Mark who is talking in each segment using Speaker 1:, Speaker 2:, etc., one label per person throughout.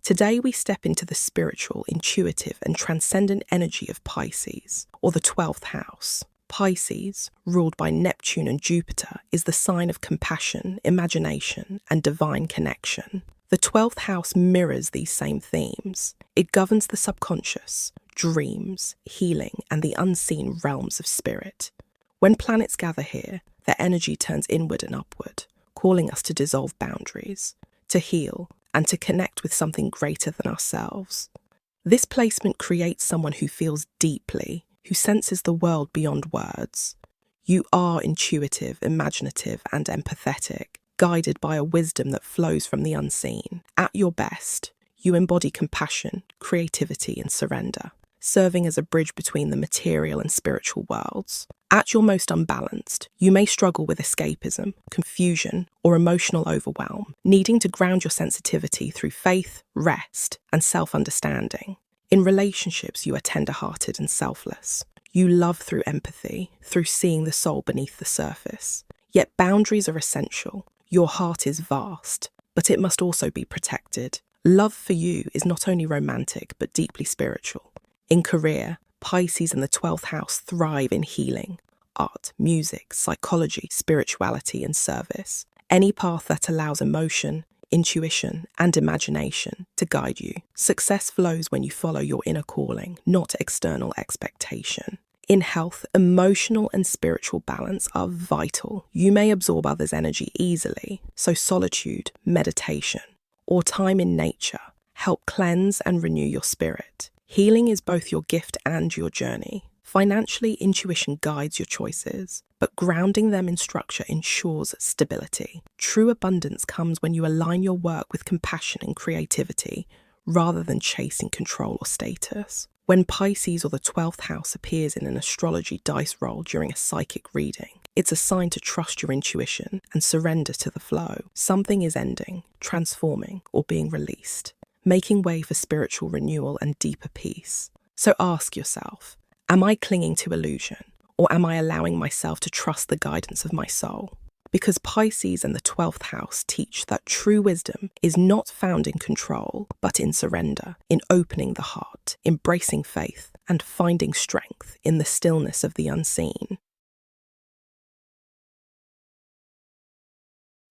Speaker 1: Today we step into the spiritual, intuitive, and transcendent energy of Pisces, or the 12th house. Pisces, ruled by Neptune and Jupiter, is the sign of compassion, imagination, and divine connection. The 12th house mirrors these same themes. It governs the subconscious, dreams, healing, and the unseen realms of spirit. When planets gather here, their energy turns inward and upward, calling us to dissolve boundaries, to heal, and to connect with something greater than ourselves. This placement creates someone who feels deeply, who senses the world beyond words. You are intuitive, imaginative, and empathetic, guided by a wisdom that flows from the unseen. At your best, you embody compassion, creativity, and surrender, serving as a bridge between the material and spiritual worlds. At your most unbalanced, you may struggle with escapism, confusion, or emotional overwhelm, needing to ground your sensitivity through faith, rest, and self-understanding. In relationships, you are tender-hearted and selfless. You love through empathy, through seeing the soul beneath the surface. Yet boundaries are essential. Your heart is vast, but it must also be protected. Love for you is not only romantic, but deeply spiritual. In career, Pisces and the 12th house thrive in healing, art, music, psychology, spirituality, and service. Any path that allows emotion, intuition, and imagination to guide you. Success flows when you follow your inner calling, not external expectation. In health, emotional and spiritual balance are vital. You may absorb others' energy easily, so solitude, meditation, or time in nature help cleanse and renew your spirit. Healing is both your gift and your journey. Financially, intuition guides your choices, but grounding them in structure ensures stability. True abundance comes when you align your work with compassion and creativity, rather than chasing control or status. When Pisces or the 12th house appears in an astrology dice roll during a psychic reading, it's a sign to trust your intuition and surrender to the flow. Something is ending, transforming, or being released, making way for spiritual renewal and deeper peace. So ask yourself, am I clinging to illusion, or am I allowing myself to trust the guidance of my soul? Because Pisces and the 12th house teach that true wisdom is not found in control, but in surrender, in opening the heart, embracing faith, and finding strength in the stillness of the unseen.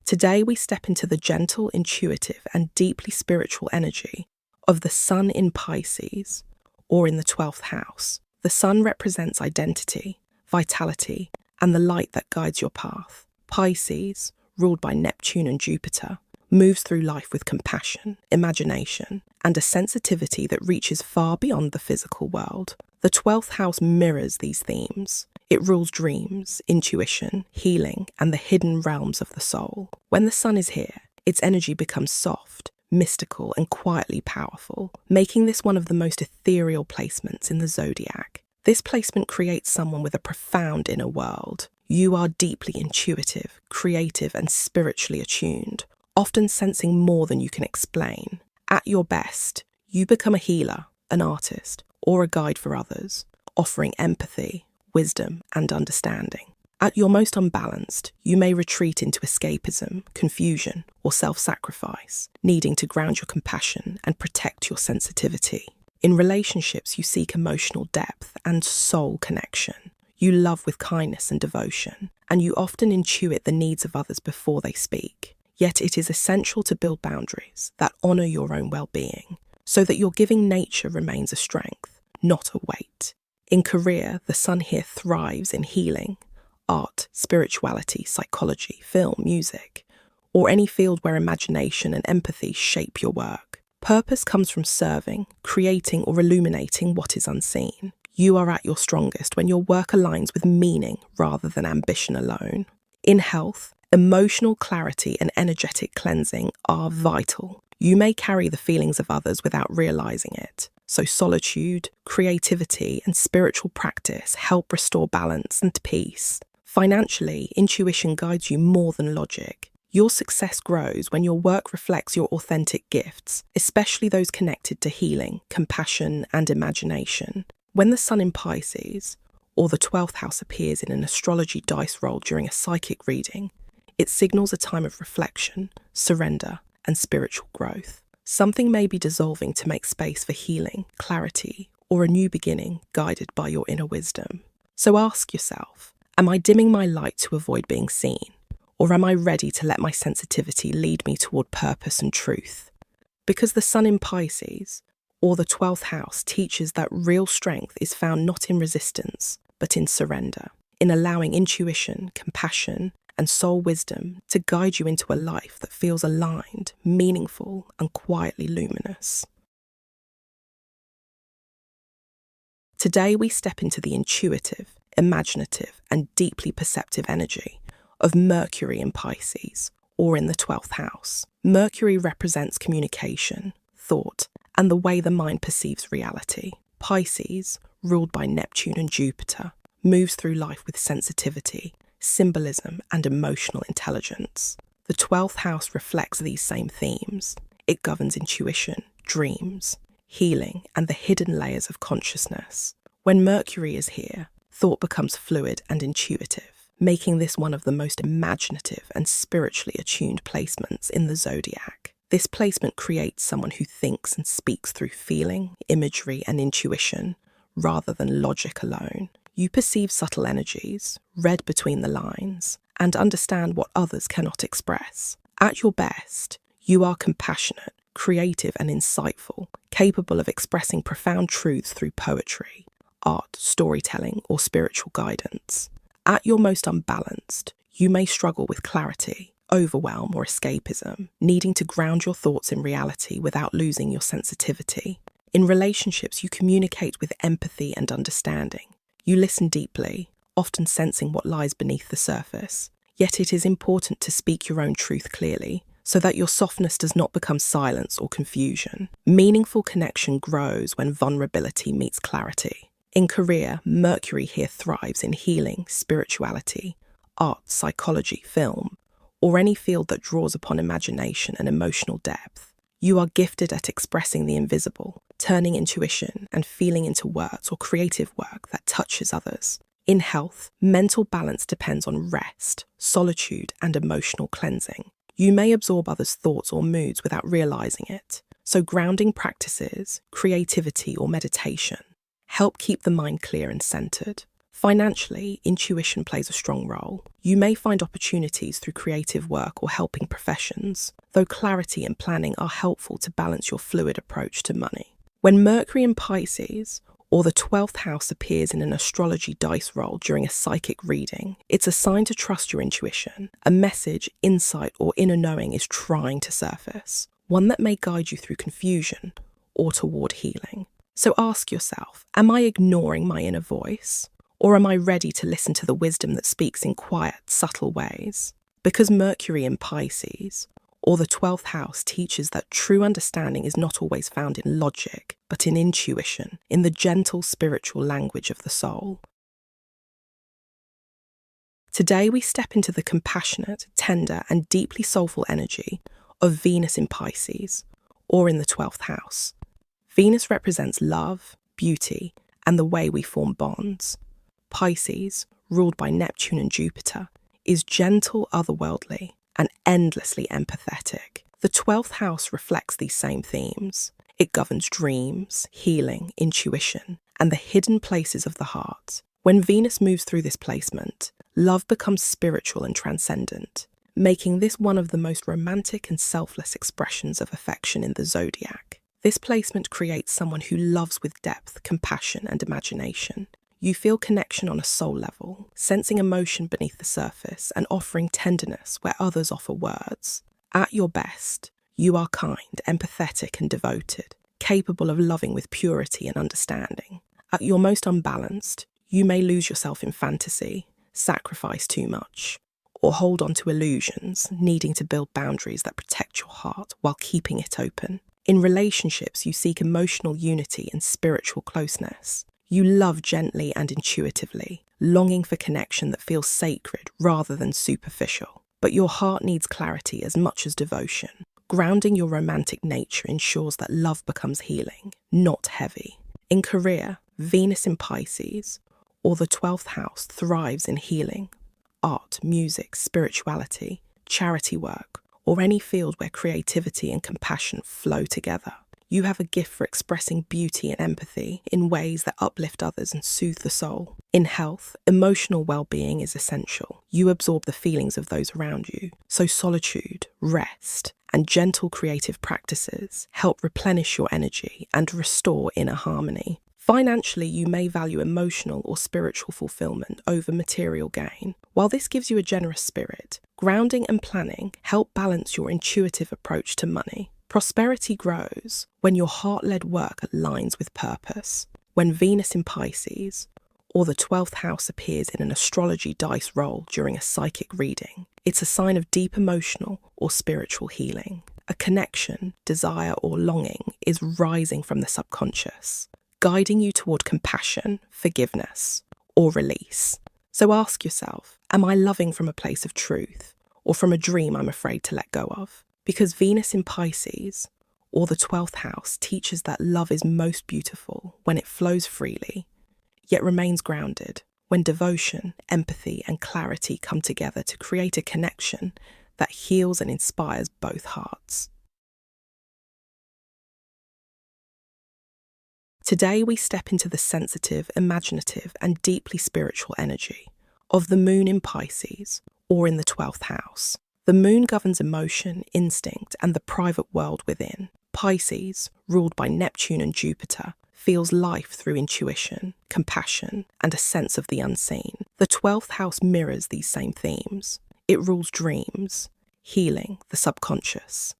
Speaker 1: Today we step into the gentle, intuitive, and deeply spiritual energy of the sun in Pisces, or in the 12th house. The sun represents identity, vitality, and the light that guides your path. Pisces, ruled by Neptune and Jupiter, moves through life with compassion, imagination, and a sensitivity that reaches far beyond the physical world. The 12th house mirrors these themes. It rules dreams, intuition, healing, and the hidden realms of the soul. When the sun is here, its energy becomes soft, mystical, and quietly powerful, making this one of the most ethereal placements in the zodiac. This placement creates someone with a profound inner world. You are deeply intuitive, creative, and spiritually attuned, often sensing more than you can explain. At your best, you become a healer, an artist, or a guide for others, offering empathy, wisdom, and understanding. At your most unbalanced, you may retreat into escapism, confusion, or self-sacrifice, needing to ground your compassion and protect your sensitivity. In relationships, you seek emotional depth and soul connection. You love with kindness and devotion, and you often intuit the needs of others before they speak. Yet it is essential to build boundaries that honor your own well-being, so that your giving nature remains a strength, not a weight. In career, the sun here thrives in healing, art, spirituality, psychology, film, music, or any field where imagination and empathy shape your work. Purpose comes from serving, creating, or illuminating what is unseen. You are at your strongest when your work aligns with meaning rather than ambition alone. In health, emotional clarity and energetic cleansing are vital. You may carry the feelings of others without realizing it. So solitude, creativity, and spiritual practice help restore balance and peace. Financially, intuition guides you more than logic. Your success grows when your work reflects your authentic gifts, especially those connected to healing, compassion, and imagination. When the sun in Pisces, or the 12th house appears in an astrology dice roll during a psychic reading, it signals a time of reflection, surrender, and spiritual growth. Something may be dissolving to make space for healing, clarity, or a new beginning guided by your inner wisdom. So ask yourself, am I dimming my light to avoid being seen? Or am I ready to let my sensitivity lead me toward purpose and truth? Because the sun in Pisces, or the 12th house, teaches that real strength is found not in resistance, but in surrender, in allowing intuition, compassion, and soul wisdom to guide you into a life that feels aligned, meaningful, and quietly luminous. Today we step into the intuitive, imaginative, and deeply perceptive energy of Mercury in Pisces, or in the 12th house. Mercury represents communication, thought, and the way the mind perceives reality. Pisces, ruled by Neptune and Jupiter, moves through life with sensitivity, symbolism, and emotional intelligence. The 12th house reflects these same themes. It governs intuition, dreams, healing, and the hidden layers of consciousness. When Mercury is here, thought becomes fluid and intuitive, making this one of the most imaginative and spiritually attuned placements in the zodiac. This placement creates someone who thinks and speaks through feeling, imagery, and intuition, rather than logic alone. You perceive subtle energies, read between the lines, and understand what others cannot express. At your best, you are compassionate, creative, and insightful, capable of expressing profound truths through poetry, art, storytelling, or spiritual guidance. At your most unbalanced, you may struggle with clarity, overwhelm, or escapism, needing to ground your thoughts in reality without losing your sensitivity. In relationships, you communicate with empathy and understanding. You listen deeply, often sensing what lies beneath the surface. Yet it is important to speak your own truth clearly, so that your softness does not become silence or confusion. Meaningful connection grows when vulnerability meets clarity. In career, Mercury here thrives in healing, spirituality, art, psychology, film, or any field that draws upon imagination and emotional depth. You are gifted at expressing the invisible, turning intuition and feeling into words or creative work that touches others. In health, mental balance depends on rest, solitude, and emotional cleansing. You may absorb others' thoughts or moods without realizing it, so grounding practices, creativity, or meditation help keep the mind clear and centered. Financially, intuition plays a strong role. You may find opportunities through creative work or helping professions, though clarity and planning are helpful to balance your fluid approach to money. When Mercury in Pisces, or the 12th house, appears in an astrology dice roll during a psychic reading, it's a sign to trust your intuition. A message, insight, or inner knowing is trying to surface, one that may guide you through confusion or toward healing. So ask yourself, am I ignoring my inner voice? Or am I ready to listen to the wisdom that speaks in quiet, subtle ways? Because Mercury in Pisces, or the 12th house, teaches that true understanding is not always found in logic, but in intuition, in the gentle spiritual language of the soul. Today we step into the compassionate, tender, and deeply soulful energy of Venus in Pisces, or in the 12th house. Venus represents love, beauty, and the way we form bonds. Pisces, ruled by Neptune and Jupiter, is gentle, otherworldly, and endlessly empathetic. The 12th house reflects these same themes. It governs dreams, healing, intuition, and the hidden places of the heart. When Venus moves through this placement, love becomes spiritual and transcendent, making this one of the most romantic and selfless expressions of affection in the zodiac. This placement creates someone who loves with depth, compassion, and imagination. You feel connection on a soul level, sensing emotion beneath the surface and offering tenderness where others offer words. At your best, you are kind, empathetic, and devoted, capable of loving with purity and understanding. At your most unbalanced, you may lose yourself in fantasy, sacrifice too much, or hold on to illusions, needing to build boundaries that protect your heart while keeping it open. In relationships, you seek emotional unity and spiritual closeness. You love gently and intuitively, longing for connection that feels sacred rather than superficial. But your heart needs clarity as much as devotion. Grounding your romantic nature ensures that love becomes healing, not heavy. In career, Venus in Pisces, or the 12th house, thrives in healing, art, music, spirituality, charity work, or any field where creativity and compassion flow together. You have a gift for expressing beauty and empathy in ways that uplift others and soothe the soul. In health, emotional well-being is essential. You absorb the feelings of those around you, so solitude, rest, and gentle creative practices help replenish your energy and restore inner harmony. Financially, you may value emotional or spiritual fulfillment over material gain. While this gives you a generous spirit, grounding and planning help balance your intuitive approach to money. Prosperity grows when your heart-led work aligns with purpose. When Venus in Pisces, or the 12th house appears in an astrology dice roll during a psychic reading, it's a sign of deep emotional or spiritual healing. A connection, desire, or longing is rising from the subconscious, guiding you toward compassion, forgiveness, or release. So ask yourself, am I loving from a place of truth, or from a dream I'm afraid to let go of? Because Venus in Pisces, or the 12th house, teaches that love is most beautiful when it flows freely, yet remains grounded, when devotion, empathy, and clarity come together to create a connection that heals and inspires both hearts. Today we step into the sensitive, imaginative, and deeply spiritual energy of the moon in Pisces, or in the 12th house. The moon governs emotion, instinct, and the private world within. Pisces, ruled by Neptune and Jupiter, feels life through intuition, compassion, and a sense of the unseen. The 12th house mirrors these same themes. It rules dreams, healing, the subconscious,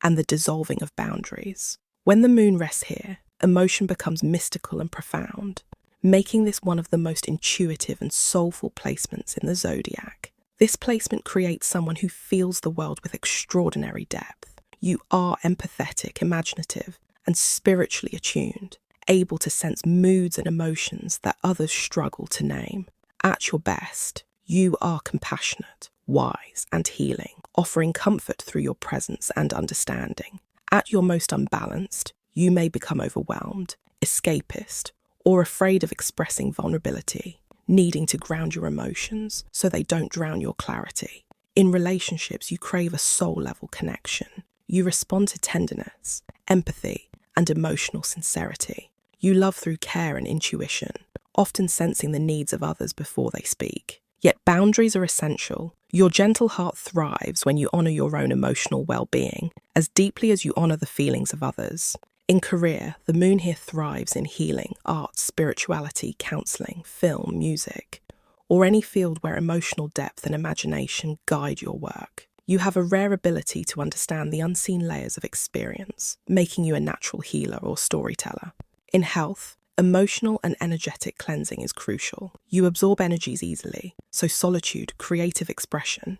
Speaker 1: and the dissolving of boundaries. When the moon rests here, emotion becomes mystical and profound, making this one of the most intuitive and soulful placements in the zodiac. This placement creates someone who feels the world with extraordinary depth. You are empathetic, imaginative, and spiritually attuned, able to sense moods and emotions that others struggle to name. At your best, you are compassionate, wise, and healing, offering comfort through your presence and understanding. At your most unbalanced, you may become overwhelmed, escapist, or afraid of expressing vulnerability, needing to ground your emotions so they don't drown your clarity. In relationships, you crave a soul-level connection. You respond to tenderness, empathy, and emotional sincerity. You love through care and intuition, often sensing the needs of others before they speak. Yet boundaries are essential. Your gentle heart thrives when you honor your own emotional well-being as deeply as you honor the feelings of others. In career, the moon here thrives in healing, art, spirituality, counseling, film, music, or any field where emotional depth and imagination guide your work. You have a rare ability to understand the unseen layers of experience, making you a natural healer or storyteller. In health, emotional and energetic cleansing is crucial. You absorb energies easily, so solitude, creative expression,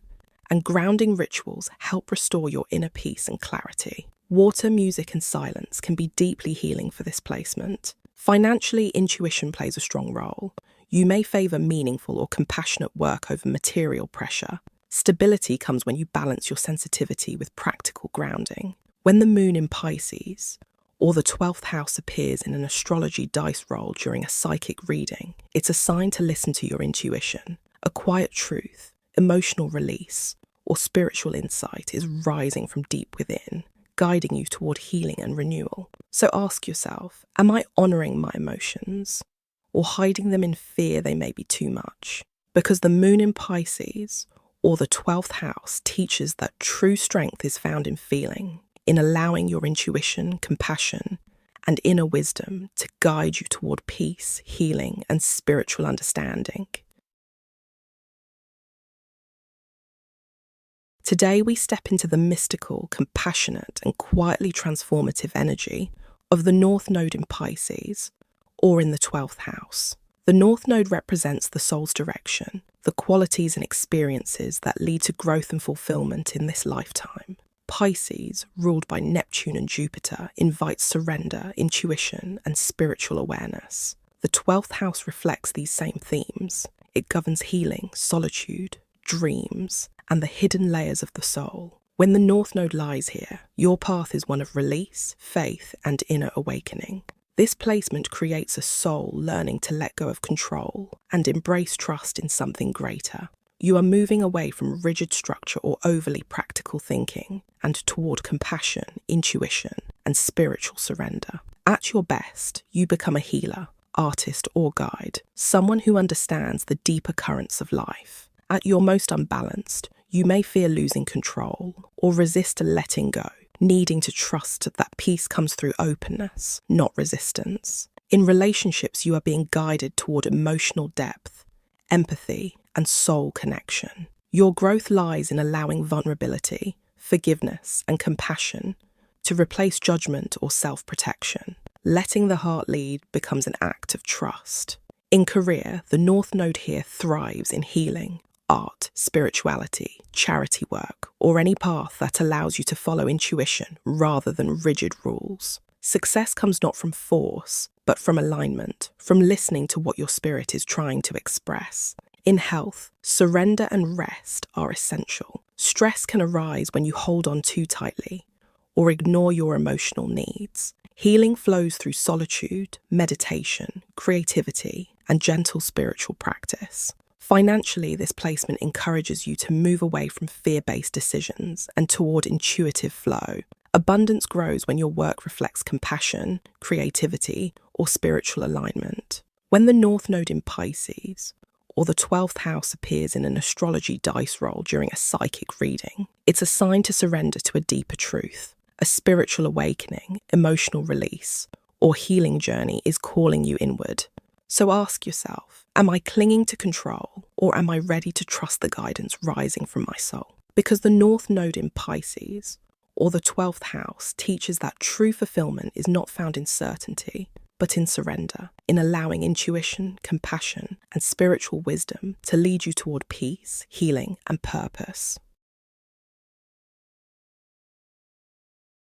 Speaker 1: and grounding rituals help restore your inner peace and clarity. Water, music, and silence can be deeply healing for this placement. Financially, intuition plays a strong role. You may favor meaningful or compassionate work over material pressure. Stability comes when you balance your sensitivity with practical grounding. When the moon in Pisces, or the 12th house appears in an astrology dice roll during a psychic reading, it's a sign to listen to your intuition. A quiet truth, emotional release, or spiritual insight is rising from deep within, guiding you toward healing and renewal. So ask yourself, am I honoring my emotions, or hiding them in fear they may be too much? Because the moon in Pisces, or the 12th house, teaches that true strength is found in feeling, in allowing your intuition, compassion, and inner wisdom to guide you toward peace, healing, and spiritual understanding. Today we step into the mystical, compassionate, and quietly transformative energy of the North Node in Pisces, or in the 12th house. The North Node represents the soul's direction, the qualities and experiences that lead to growth and fulfillment in this lifetime. Pisces, ruled by Neptune and Jupiter, invites surrender, intuition, and spiritual awareness. The 12th house reflects these same themes. It governs healing, solitude, dreams, and the hidden layers of the soul. When the North Node lies here, your path is one of release, faith, and inner awakening. This placement creates a soul learning to let go of control and embrace trust in something greater. you are moving away from rigid structure or overly practical thinking and toward compassion, intuition, and spiritual surrender. At your best, you become a healer, artist, or guide, someone who understands the deeper currents of life. At your most unbalanced, you may fear losing control or resist letting go, needing to trust that peace comes through openness, not resistance. In relationships, you are being guided toward emotional depth, empathy, and soul connection. Your growth lies in allowing vulnerability, forgiveness, and compassion to replace judgment or self-protection. Letting the heart lead becomes an act of trust. In career, the North Node here thrives in healing, art, spirituality, charity work, or any path that allows you to follow intuition rather than rigid rules. Success comes not from force, but from alignment, from listening to what your spirit is trying to express. In health, surrender and rest are essential. Stress can arise when you hold on too tightly or ignore your emotional needs. Healing flows through solitude, meditation, creativity, and gentle spiritual practice. Financially, this placement encourages you to move away from fear-based decisions and toward intuitive flow. Abundance grows when your work reflects compassion, creativity, or spiritual alignment. When the North Node in Pisces, or the 12th house appears in an astrology dice roll during a psychic reading, it's a sign to surrender to a deeper truth. A spiritual awakening, emotional release, or healing journey is calling you inward. So ask yourself, am I clinging to control, or am I ready to trust the guidance rising from my soul? Because the North Node in Pisces, or the 12th house, teaches that true fulfillment is not found in certainty, but in surrender, in allowing intuition, compassion, and spiritual wisdom to lead you toward peace, healing, and purpose.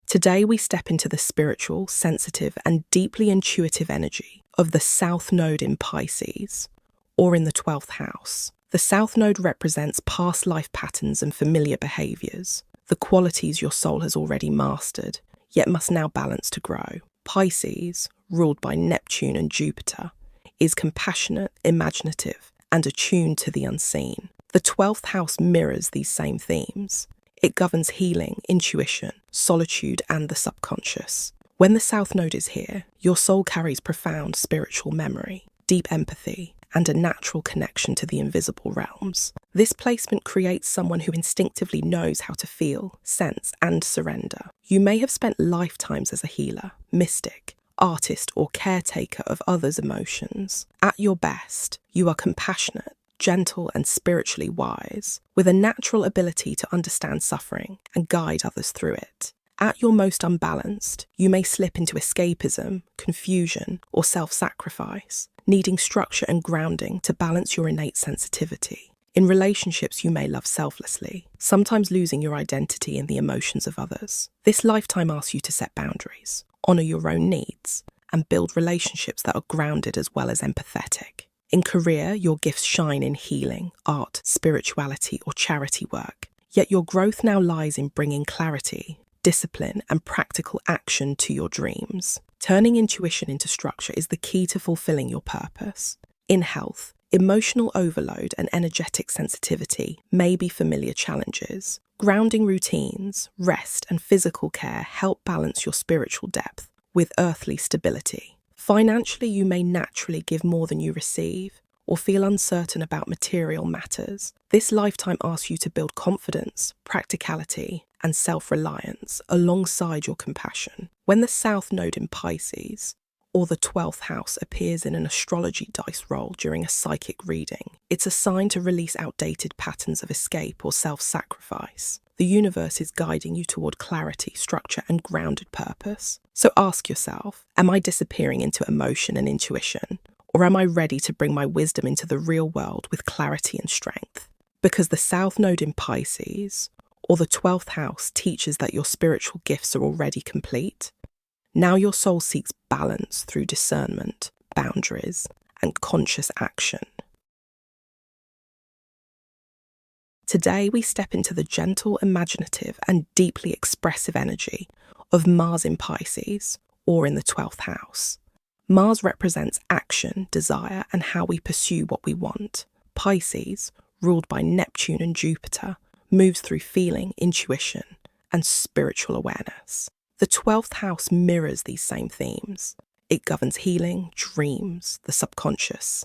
Speaker 1: Today we step into the spiritual, sensitive, and deeply intuitive energy of the South Node in Pisces, or in the 12th house. The South Node represents past life patterns and familiar behaviours, the qualities your soul has already mastered, yet must now balance to grow. Pisces, ruled by Neptune and Jupiter, is compassionate, imaginative, and attuned to the unseen. The 12th house mirrors these same themes. It governs healing, intuition, solitude, and the subconscious. When the South Node is here, your soul carries profound spiritual memory, deep empathy, and a natural connection to the invisible realms. This placement creates someone who instinctively knows how to feel, sense, and surrender. You may have spent lifetimes as a healer, mystic, artist, or caretaker of others' emotions. At your best, you are compassionate, gentle, and spiritually wise, with a natural ability to understand suffering and guide others through it. At your most unbalanced, you may slip into escapism, confusion, or self-sacrifice, needing structure and grounding to balance your innate sensitivity. In relationships, you may love selflessly, sometimes losing your identity in the emotions of others. This lifetime asks you to set boundaries, honor your own needs, and build relationships that are grounded as well as empathetic. In career, your gifts shine in healing, art, spirituality, or charity work. Yet your growth now lies in bringing clarity, discipline, and practical action to your dreams. Turning intuition into structure is the key to fulfilling your purpose. In health, emotional overload and energetic sensitivity may be familiar challenges. Grounding routines, rest, and physical care help balance your spiritual depth with earthly stability. Financially, you may naturally give more than you receive, or feel uncertain about material matters. This lifetime asks you to build confidence, practicality, and self-reliance alongside your compassion. When the South Node in Pisces, or the 12th house, appears in an astrology dice roll during a psychic reading, it's a sign to release outdated patterns of escape or self-sacrifice. The universe is guiding you toward clarity, structure, and grounded purpose. So ask yourself, am I disappearing into emotion and intuition? Or am I ready to bring my wisdom into the real world with clarity and strength? Because the South Node in Pisces, or the 12th house, teaches that your spiritual gifts are already complete. Now your soul seeks balance through discernment, boundaries, and conscious action. Today we step into the gentle, imaginative, and deeply expressive energy of Mars in Pisces, or in the 12th house. Mars represents action, desire, and how we pursue what we want. Pisces, ruled by Neptune and Jupiter, moves through feeling, intuition, and spiritual awareness. The 12th house mirrors these same themes. It governs healing, dreams, the subconscious,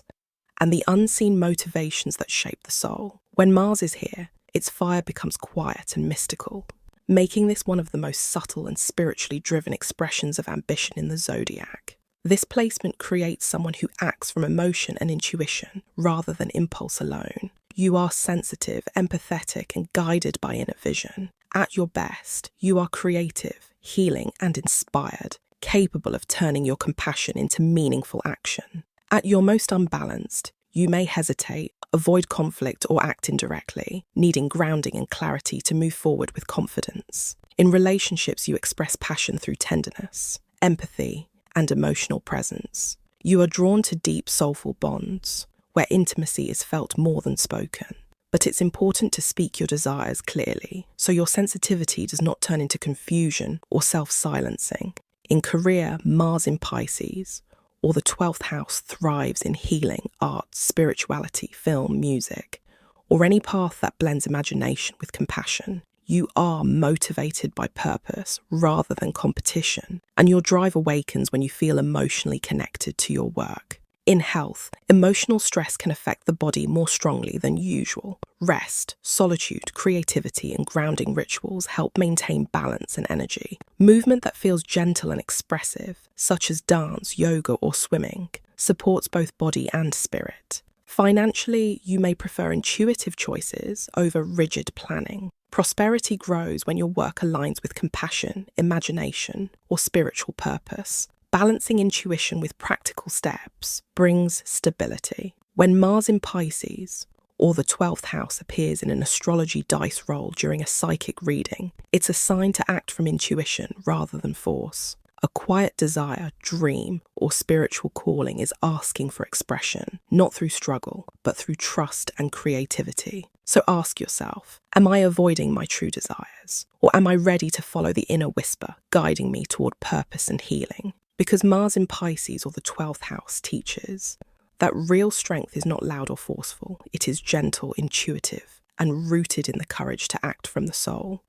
Speaker 1: and the unseen motivations that shape the soul. When Mars is here, its fire becomes quiet and mystical, making this one of the most subtle and spiritually driven expressions of ambition in the zodiac. This placement creates someone who acts from emotion and intuition rather than impulse alone. You are sensitive, empathetic, and guided by inner vision. At your best, you are creative, healing, and inspired, capable of turning your compassion into meaningful action. At your most unbalanced, you may hesitate, avoid conflict, or act indirectly, needing grounding and clarity to move forward with confidence. In relationships, you express passion through tenderness, empathy, and emotional presence. You are drawn to deep, soulful bonds, where intimacy is felt more than spoken. But it's important to speak your desires clearly, so your sensitivity does not turn into confusion or self-silencing. In career, Mars in Pisces, or the 12th house, thrives in healing, art, spirituality, film, music, or any path that blends imagination with compassion. You are motivated by purpose rather than competition, and your drive awakens when you feel emotionally connected to your work. In health, emotional stress can affect the body more strongly than usual. Rest, solitude, creativity, and grounding rituals help maintain balance and energy. Movement that feels gentle and expressive, such as dance, yoga, or swimming, supports both body and spirit. Financially, you may prefer intuitive choices over rigid planning. Prosperity grows when your work aligns with compassion, imagination, or spiritual purpose. Balancing intuition with practical steps brings stability. When Mars in Pisces, or the 12th house, appears in an astrology dice roll during a psychic reading, it's a sign to act from intuition rather than force. A quiet desire, dream, or spiritual calling is asking for expression, not through struggle, but through trust and creativity. So ask yourself, am I avoiding my true desires? Or am I ready to follow the inner whisper, guiding me toward purpose and healing? Because Mars in Pisces, or the 12th house, teaches that real strength is not loud or forceful. It is gentle, intuitive, and rooted in the courage to act from the soul.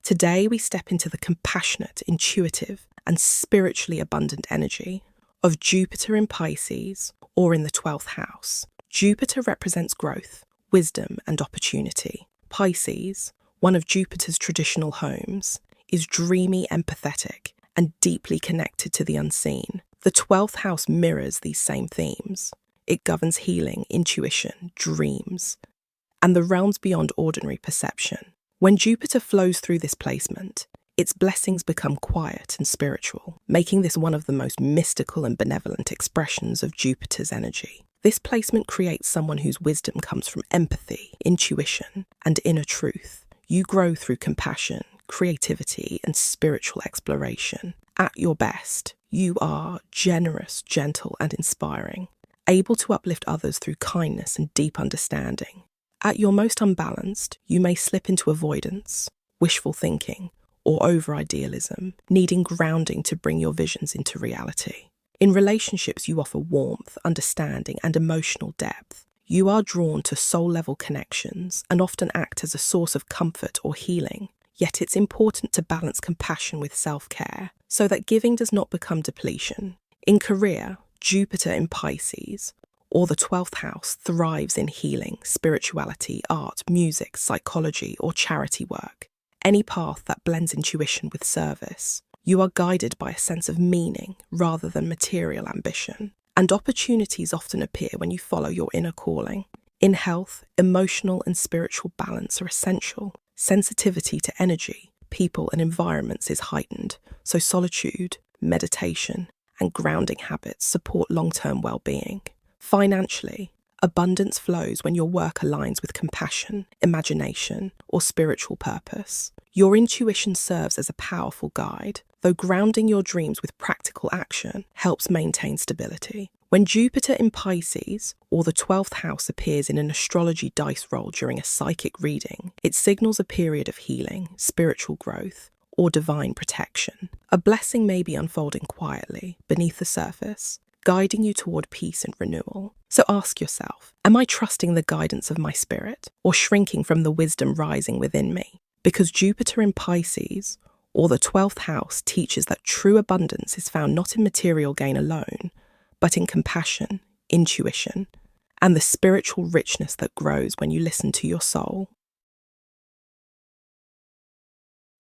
Speaker 1: Today, we step into the compassionate, intuitive, and spiritually abundant energy of Jupiter in Pisces, or in the 12th house. Jupiter represents growth, wisdom, and opportunity. Pisces, one of Jupiter's traditional homes, is dreamy, empathetic, and deeply connected to the unseen. The 12th house mirrors these same themes. It governs healing, intuition, dreams, and the realms beyond ordinary perception. When Jupiter flows through this placement, its blessings become quiet and spiritual, making this one of the most mystical and benevolent expressions of Jupiter's energy. This placement creates someone whose wisdom comes from empathy, intuition, and inner truth. You grow through compassion, creativity, and spiritual exploration. At your best, you are generous, gentle, and inspiring, able to uplift others through kindness and deep understanding. At your most unbalanced, you may slip into avoidance, wishful thinking, or over-idealism, needing grounding to bring your visions into reality. In relationships, you offer warmth, understanding, and emotional depth. You are drawn to soul-level connections and often act as a source of comfort or healing. Yet it's important to balance compassion with self-care so that giving does not become depletion. In career, Jupiter in Pisces, or the 12th house, thrives in healing, spirituality, art, music, psychology, or charity work. Any path that blends intuition with service. You are guided by a sense of meaning rather than material ambition. And opportunities often appear when you follow your inner calling. In health, emotional and spiritual balance are essential. Sensitivity to energy, people, and environments is heightened, so solitude, meditation, and grounding habits support long-term well-being. Financially, abundance flows when your work aligns with compassion, imagination, or spiritual purpose. Your intuition serves as a powerful guide, though grounding your dreams with practical action helps maintain stability. When Jupiter in Pisces, or the 12th house, appears in an astrology dice roll during a psychic reading, it signals a period of healing, spiritual growth, or divine protection. A blessing may be unfolding quietly, beneath the surface, guiding you toward peace and renewal. So ask yourself, am I trusting the guidance of my spirit or shrinking from the wisdom rising within me? Because Jupiter in Pisces, or the 12th house, teaches that true abundance is found not in material gain alone, but in compassion, intuition, and the spiritual richness that grows when you listen to your soul.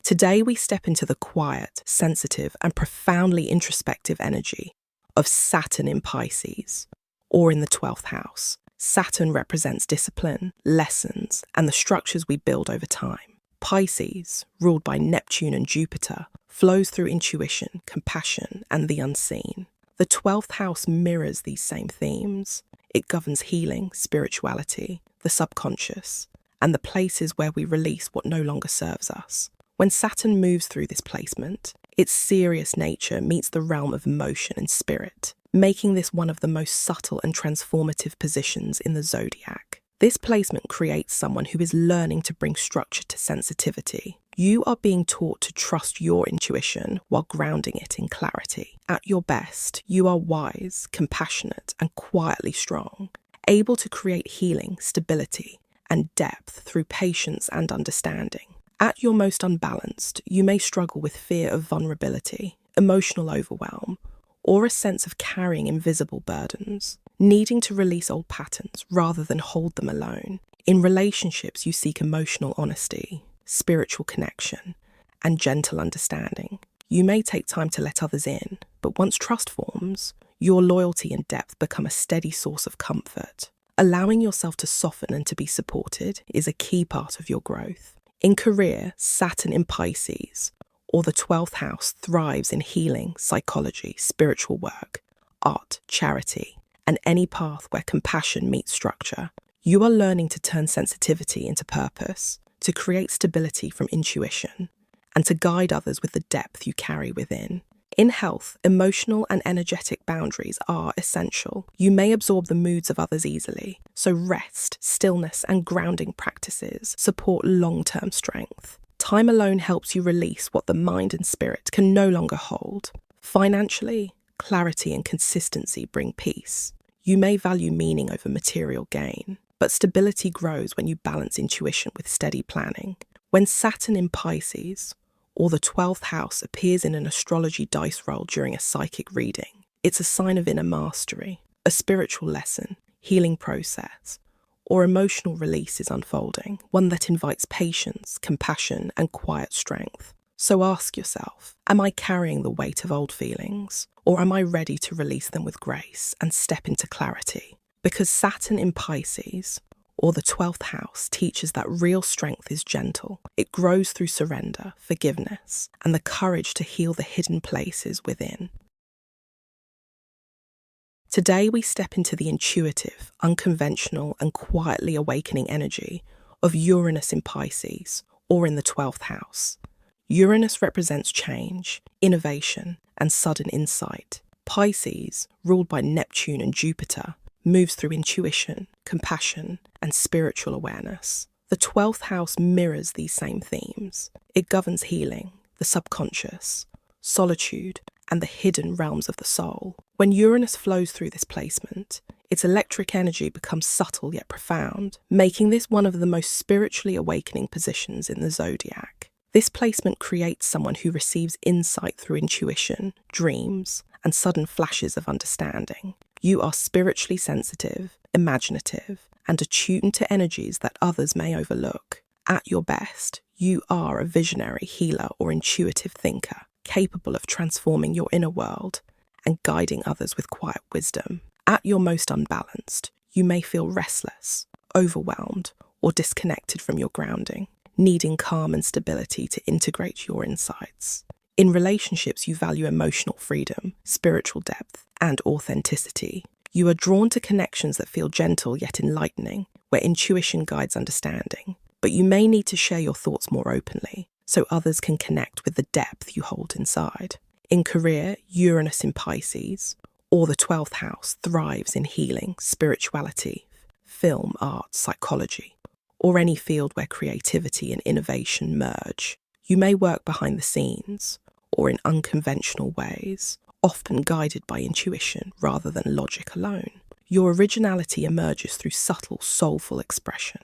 Speaker 1: Today we step into the quiet, sensitive, and profoundly introspective energy of Saturn in Pisces, or in the 12th house. Saturn represents discipline, lessons, and the structures we build over time. Pisces, ruled by Neptune and Jupiter, flows through intuition, compassion, and the unseen. The 12th house mirrors these same themes. It governs healing, spirituality, the subconscious, and the places where we release what no longer serves us. When Saturn moves through this placement, its serious nature meets the realm of emotion and spirit, making this one of the most subtle and transformative positions in the zodiac. This placement creates someone who is learning to bring structure to sensitivity. You are being taught to trust your intuition while grounding it in clarity. At your best, you are wise, compassionate, and quietly strong, able to create healing, stability, and depth through patience and understanding. At your most unbalanced, you may struggle with fear of vulnerability, emotional overwhelm, or a sense of carrying invisible burdens, needing to release old patterns rather than hold them alone. In relationships, you seek emotional honesty, spiritual connection, and gentle understanding. You may take time to let others in, but once trust forms, your loyalty and depth become a steady source of comfort. Allowing yourself to soften and to be supported is a key part of your growth. In career, Saturn in Pisces, or the 12th house, thrives in healing, psychology, spiritual work, art, charity, and any path where compassion meets structure. You are learning to turn sensitivity into purpose, to create stability from intuition, and to guide others with the depth you carry within. In health, emotional and energetic boundaries are essential. You may absorb the moods of others easily, so rest, stillness, and grounding practices support long-term strength. Time alone helps you release what the mind and spirit can no longer hold. Financially, clarity and consistency bring peace. You may value meaning over material gain, but stability grows when you balance intuition with steady planning. When Saturn in Pisces, or the 12th house, appears in an astrology dice roll during a psychic reading, it's a sign of inner mastery, a spiritual lesson, healing process, or emotional release is unfolding, one that invites patience, compassion, and quiet strength. So ask yourself, am I carrying the weight of old feelings, or am I ready to release them with grace and step into clarity? Because Saturn in Pisces, or the 12th house, teaches that real strength is gentle. It grows through surrender, forgiveness, and the courage to heal the hidden places within. Today we step into the intuitive, unconventional, and quietly awakening energy of Uranus in Pisces, or in the 12th house. Uranus represents change, innovation, and sudden insight. Pisces, ruled by Neptune and Jupiter, moves through intuition, compassion, and spiritual awareness. The 12th house mirrors these same themes. It governs healing, the subconscious, solitude, and the hidden realms of the soul. When Uranus flows through this placement, its electric energy becomes subtle yet profound, making this one of the most spiritually awakening positions in the zodiac. This placement creates someone who receives insight through intuition, dreams, and sudden flashes of understanding. You are spiritually sensitive, imaginative, and attuned to energies that others may overlook. At your best, you are a visionary, healer, or intuitive thinker, capable of transforming your inner world and guiding others with quiet wisdom. At your most unbalanced, you may feel restless, overwhelmed, or disconnected from your grounding, needing calm and stability to integrate your insights. In relationships, you value emotional freedom, spiritual depth, and authenticity. You are drawn to connections that feel gentle yet enlightening, where intuition guides understanding. But you may need to share your thoughts more openly, so others can connect with the depth you hold inside. In career, Uranus in Pisces, or the 12th house, thrives in healing, spirituality, film, art, psychology, or any field where creativity and innovation merge. You may work behind the scenes, or in unconventional ways, often guided by intuition rather than logic alone. Your originality emerges through subtle, soulful expression.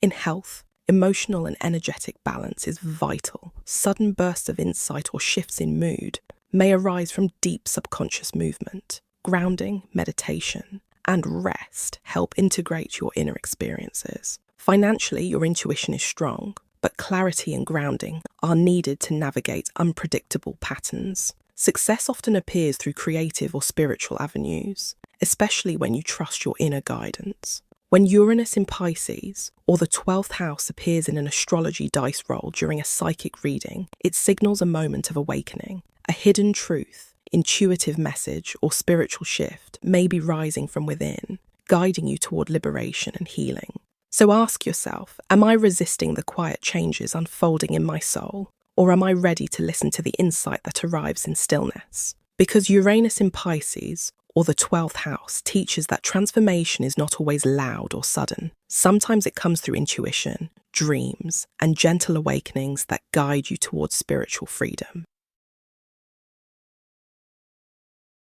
Speaker 1: In health, emotional and energetic balance is vital. Sudden bursts of insight or shifts in mood may arise from deep subconscious movement. Grounding, meditation, and rest help integrate your inner experiences. Financially, your intuition is strong, but clarity and grounding are needed to navigate unpredictable patterns. Success often appears through creative or spiritual avenues, especially when you trust your inner guidance. When Uranus in Pisces, or the 12th house, appears in an astrology dice roll during a psychic reading, it signals a moment of awakening. A hidden truth, intuitive message, or spiritual shift may be rising from within, guiding you toward liberation and healing. So ask yourself, am I resisting the quiet changes unfolding in my soul? Or am I ready to listen to the insight that arrives in stillness? Because Uranus in Pisces, or the 12th house, teaches that transformation is not always loud or sudden. Sometimes it comes through intuition, dreams, and gentle awakenings that guide you towards spiritual freedom.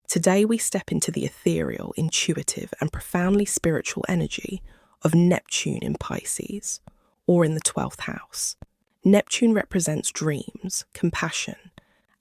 Speaker 1: Today we step into the ethereal, intuitive, and profoundly spiritual energy of Neptune in Pisces, or in the 12th house. Neptune represents dreams, compassion,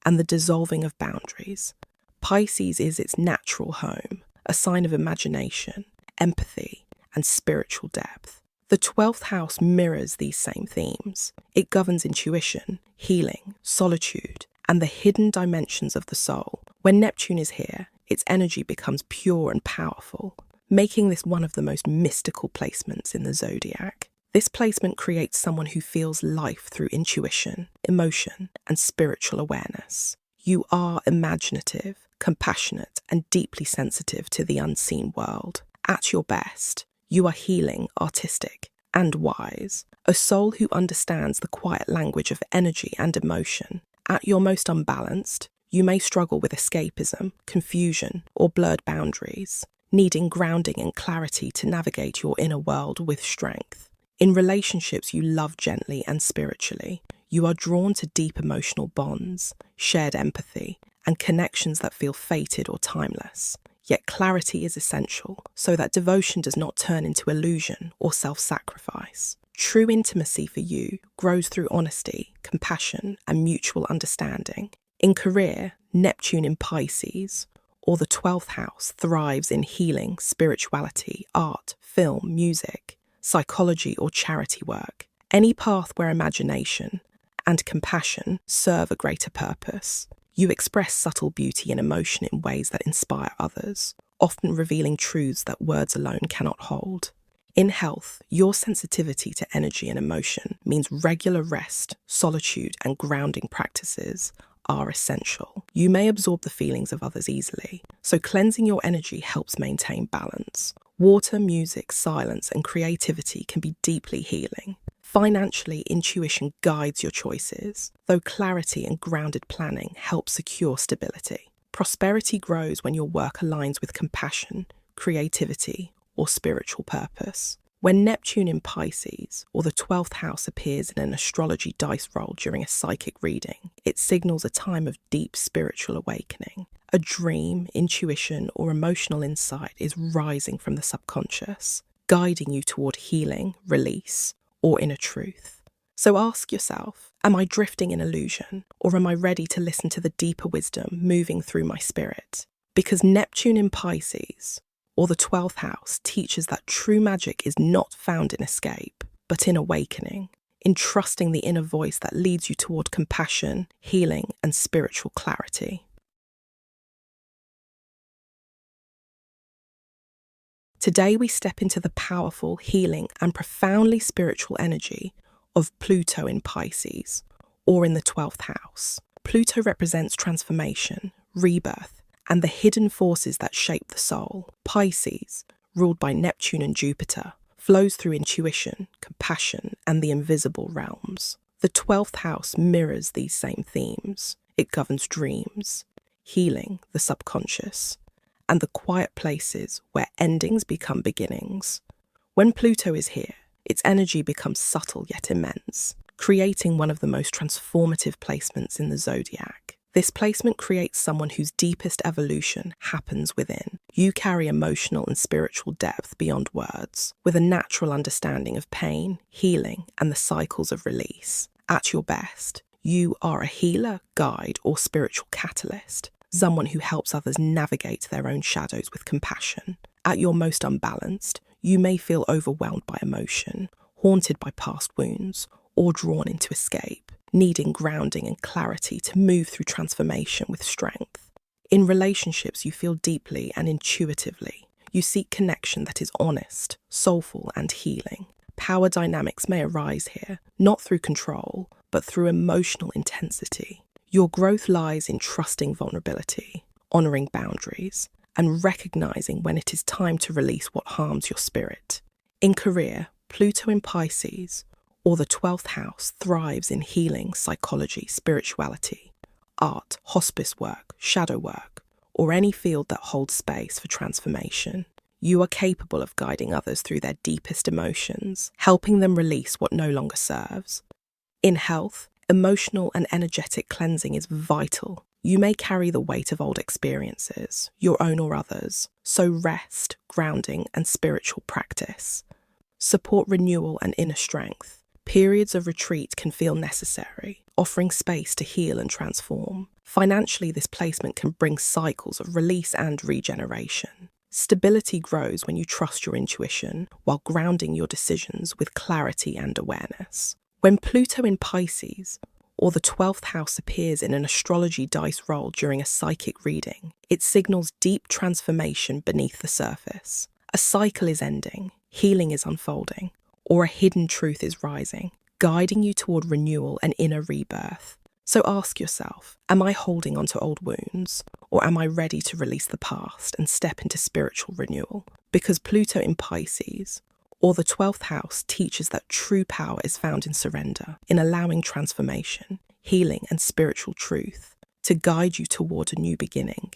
Speaker 1: and the dissolving of boundaries. Pisces is its natural home, a sign of imagination, empathy, and spiritual depth. The 12th house mirrors these same themes. It governs intuition, healing, solitude, and the hidden dimensions of the soul. When Neptune is here, its energy becomes pure and powerful, making this one of the most mystical placements in the zodiac. This placement creates someone who feels life through intuition, emotion, and spiritual awareness. You are imaginative, compassionate, and deeply sensitive to the unseen world. At your best, you are healing, artistic, and wise, a soul who understands the quiet language of energy and emotion. At your most unbalanced, you may struggle with escapism, confusion, or blurred boundaries, needing grounding and clarity to navigate your inner world with strength. In relationships you love gently and spiritually, you are drawn to deep emotional bonds, shared empathy, and connections that feel fated or timeless. Yet clarity is essential so that devotion does not turn into illusion or self-sacrifice. True intimacy for you grows through honesty, compassion, and mutual understanding. In career, Neptune in Pisces, or the 12th house, thrives in healing, spirituality, art, film, music, psychology, or charity work. Any path where imagination and compassion serve a greater purpose. You express subtle beauty and emotion in ways that inspire others, often revealing truths that words alone cannot hold. In health, your sensitivity to energy and emotion means regular rest, solitude, and grounding practices are essential. You may absorb the feelings of others easily, so cleansing your energy helps maintain balance. Water, music, silence, and creativity can be deeply healing. Financially, intuition guides your choices, though clarity and grounded planning help secure stability. Prosperity grows when your work aligns with compassion, creativity, or spiritual purpose. When Neptune in Pisces, or the 12th house, appears in an astrology dice roll during a psychic reading, it signals a time of deep spiritual awakening. A dream, intuition, or emotional insight is rising from the subconscious, guiding you toward healing, release, or inner truth. So ask yourself, am I drifting in illusion, or am I ready to listen to the deeper wisdom moving through my spirit? Because Neptune in Pisces, or the 12th house, teaches that true magic is not found in escape, but in awakening, in trusting the inner voice that leads you toward compassion, healing, and spiritual clarity. Today we step into the powerful, healing, and profoundly spiritual energy of Pluto in Pisces, or in the 12th house. Pluto represents transformation, rebirth, and the hidden forces that shape the soul. Pisces, ruled by Neptune and Jupiter, flows through intuition, compassion, and the invisible realms. The 12th house mirrors these same themes. It governs dreams, healing, the subconscious, and the quiet places where endings become beginnings. When Pluto is here, its energy becomes subtle yet immense, creating one of the most transformative placements in the zodiac. This placement creates someone whose deepest evolution happens within. You carry emotional and spiritual depth beyond words, with a natural understanding of pain, healing, and the cycles of release. At your best, you are a healer, guide, or spiritual catalyst, someone who helps others navigate their own shadows with compassion. At your most unbalanced, you may feel overwhelmed by emotion, haunted by past wounds, or drawn into escape, needing grounding and clarity to move through transformation with strength. In relationships, you feel deeply and intuitively. You seek connection that is honest, soulful, and healing. Power dynamics may arise here, not through control, but through emotional intensity. Your growth lies in trusting vulnerability, honoring boundaries, and recognizing when it is time to release what harms your spirit. In career, Pluto in Pisces, or the 12th house, thrives in healing, psychology, spirituality, art, hospice work, shadow work, or any field that holds space for transformation. You are capable of guiding others through their deepest emotions, helping them release what no longer serves. In health, emotional and energetic cleansing is vital. You may carry the weight of old experiences, your own or others, so rest, grounding, and spiritual practice support renewal and inner strength. Periods of retreat can feel necessary, offering space to heal and transform. Financially, this placement can bring cycles of release and regeneration. Stability grows when you trust your intuition while grounding your decisions with clarity and awareness. When Pluto in Pisces, or the 12th house, appears in an astrology dice roll during a psychic reading, it signals deep transformation beneath the surface. A cycle is ending, healing is unfolding, or a hidden truth is rising, guiding you toward renewal and inner rebirth. So ask yourself, am I holding onto old wounds, or am I ready to release the past and step into spiritual renewal? Because Pluto in Pisces, or the 12th house, teaches that true power is found in surrender, in allowing transformation, healing, and spiritual truth to guide you toward a new beginning.